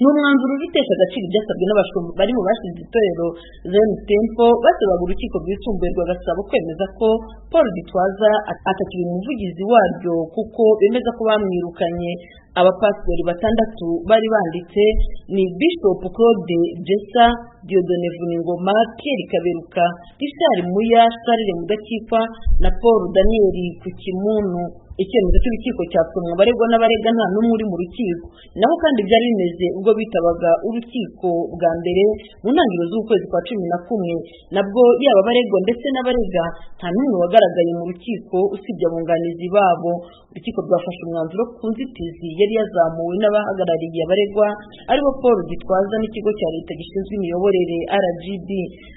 n'umwanzuro w'iteka agaciro ibyasabwe n'abashumba bari mu bashinze itorero Zion Temple basabaga urukiko rwisumbuye rwagasaba kwemeza ko Paul Gitwaza atakiri umuvugizi waryo kuko bemeza ko bamwirukanye. Abapasitori 6 bari banditse ni Bishop Claude Jessa, Dieudonné Vuningoma, Pierre Kaberuka, Richard Muya, Charles Mudakikwa na Paul Daniel Kukimuntu. Icyemezo cy'urukiko cyasomwa abaregwa n'abarega nta n'umwe uri mu rukiko. Naho kandi byari bimeze ubwo bitabaga urukiko bwa mbere mu ntangiriro z'ukwezi kwa 11, nabwo yaba abaregwa ndetse n'abarega nta n'umwe wagaragaye mu rukiko usibye abunganizi babo. Urukiko rwafashe umwanzuro ku nzitizi yari yazamuwe n'abahagarariye abaregwa aribo Paul Gitwaza n'ikigo cya leta gishinzwe imiyoborere RGB.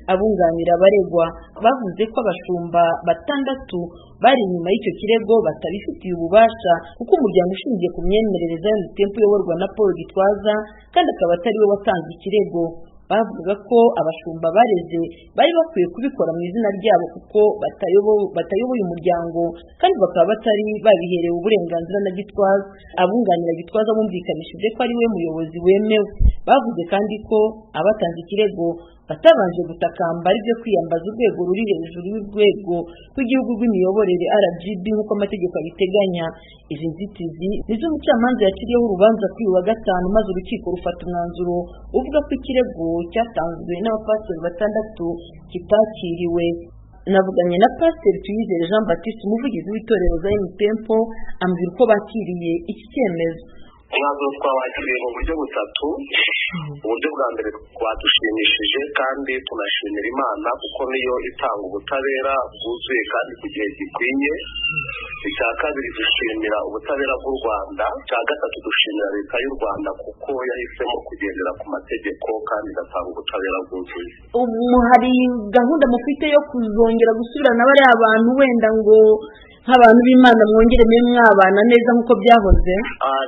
Abunganira abaregwa bavuze ko abashumba 6 bari inyuma y'icyo kirego batabifitiye ububasha kuko umuryango ushingiye ku myemerere Zion Temple uyoborwa na Paul Gitwaza kandi akaba atari we watanze ikirego. Bavuga ko abashumba bareze bari bakwiye kubikora mu izina ryabo kuko batayoboye umuryango kandi bakaba batari babiherewe uburenganzira na Gitwaza. Abunganira Gitwaza bumvikanishije ko ari we muyobozi wemewe. Bavuze kandi ko abatanze ikirego batabanje gutakamba aribyo kwiyambaza urwego ruri hejuru y'urwego rw'igihugu rw'imiyoborere RGB nk'uko amategeko abiteganya. Izi nzitizi nizo umucamanza yaciriyeho urubanza kuri uyu wa gatanu, maze urukiko rufata umwanzuro uvuga ko ikirego cyatanzwe n'abapasitori 6 kitakiriwe. Navuganye na Pastor Tuyizere Jean Baptiste, umuvugizi w'itorero Zion Temple, ambwira uko bakiriye iki cyemezo. Umwanzuro twawakiriye mu buryo butatu. Uburyo bwa mbere twadushimishije kandi tunashimira Imana kuko niyo itanga ubutabera bwuzuye kandi ku gihe gikwiye. Icya kabiri dushimira ubutabera bw'u Rwanda. Icya gatatu dushimira leta y'u Rwanda kuko yahisemo kugendera ku mategeko kandi igatanga ubutabera bwuzuye. Hari gahunda mufite yo kuzongera gusubirana bari abantu wenda ngo nk'abantu b'Imana mwongere mwabana neza nk'uko byahoze?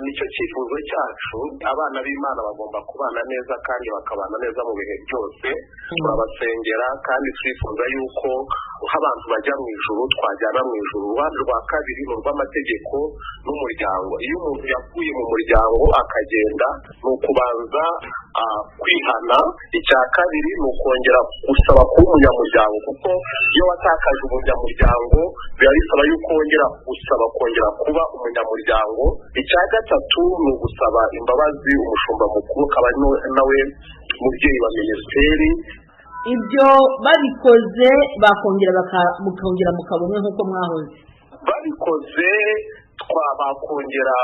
Nicyo cyifuzo cyacu. Abana b'Imana bagomba kubana neza kandi bakabana neza mu bihe byose. Turabasengera kandi twifuza yuko abantu bajya mu ijuru twajyana mu ijuru. Uruhande rwa kabiri ni urw'amategeko n'umuryango. Iyo umuntu yavuye mu muryango akagenda ni ukubanza kwihana. Icya kabiri ni ukongera gusaba kuba umunyamuryango kuko iyo watakaje umunyamuryango biba bisaba yuko wongera gusaba kongera kuba umunyamuryango. Icya gatatu ni ugusaba imbabazi umushumba mukuru akaba nawe mubyeyi wa minisiteri. Ibyo babikoze bakongera mukabona nk'uko mwahoze? Babikoze bakongera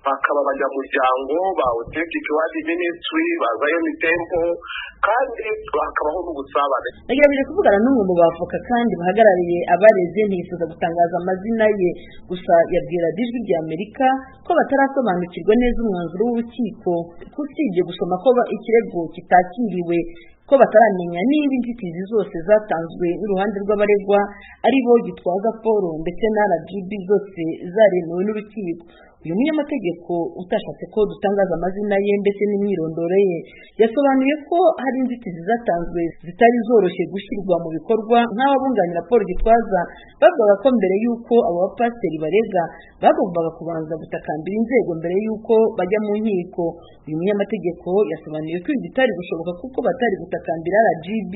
bakaba abanyamuryango ba Authentic Word Ministry, ba Zion Temple kandi bakabaho n'ubusabane. Nagerageje kuvugana n'umwe mu bavoka kandi bahagarariye abareze ntifuza gutangaza amazina ye, gusa yabwira Ijwi ry'Amerika ko batarasobanukirwa neza umwanzuro w'urukiko usibye gusoma ko ikirego kitakiriwe, ko bataramenya niba inzitizi zose zatanzwe n'uruhande rw'abaregwa ari bo Gitwaza Paul ndetse na RGB zose zaremewe n'urukiko. Uyu munyamategeko utashatse ko dutangaza amazina ye ndetse n'imyirondoro ye yasobanuye ko hari inzitizi zatanzwe zitari zoroshye gushyirwa mu bikorwa, nk'ababunganira Paul Gitwaza bavuga ko mbere y'uko abo bapasiteri barega bagombaga kubanza gutakambira inzego mbere y'uko bajya mu nkiko. Uyu munyamategeko yasobanuye ko ibi bitari gushoboka kuko batari gutakambira RGB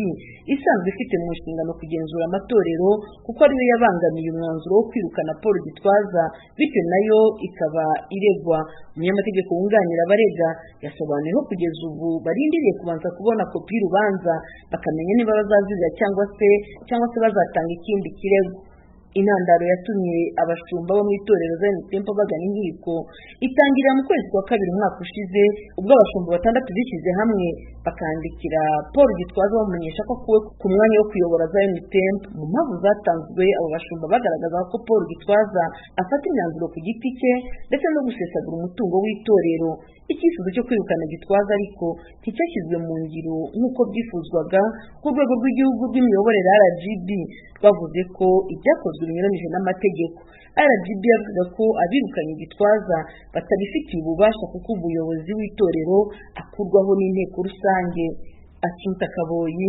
isanzwe ifite mu nshingano kugenzura amatorero kuko ariyo yabangamiye umwanzuro wo kwirukana Paul Gitwaza, bityo nayo ikaba iregwa. Umunyamategeko wunganira abarega yasobanuye ko kugeza ubu barindiriye kubanza kubona kopi y'urubanza bakamenya niba bazazira cyangwa se bazatanga ikindi kirego. Intandaro yatumye abashumba bo mu itorero Zion Temple bagana inkiko itangira mu kwezi kwa kabiri umwaka ushize, ubwo abashumba 6 bishyize hamwe bakandikira Paul Gitwaza bamumenyesha ko kuwe ku mwanya wo kuyobora Zion Temple. Mu mpamvu zatanzwe abo bashumba bagaragaza ko Paul Gitwaza afata imyanzuro ku giti cye ndetse no gusesagura umutungo w'itorero. Icyifuzo cyo kwirukana Gitwaza ariko nticyashyizwe mu ngiro nk'uko byifuzwaga ku rwego rw'igihugu rw'imiyoborere RGB bavuze ko ibyakozwe binyuranije n'amategeko. RGB yavuga ko abirukanye Gitwaza batabifitiye ububasha kuko umuyobozi w'itorero akurwaho n'inteko rusange. Akinta Kaboyi.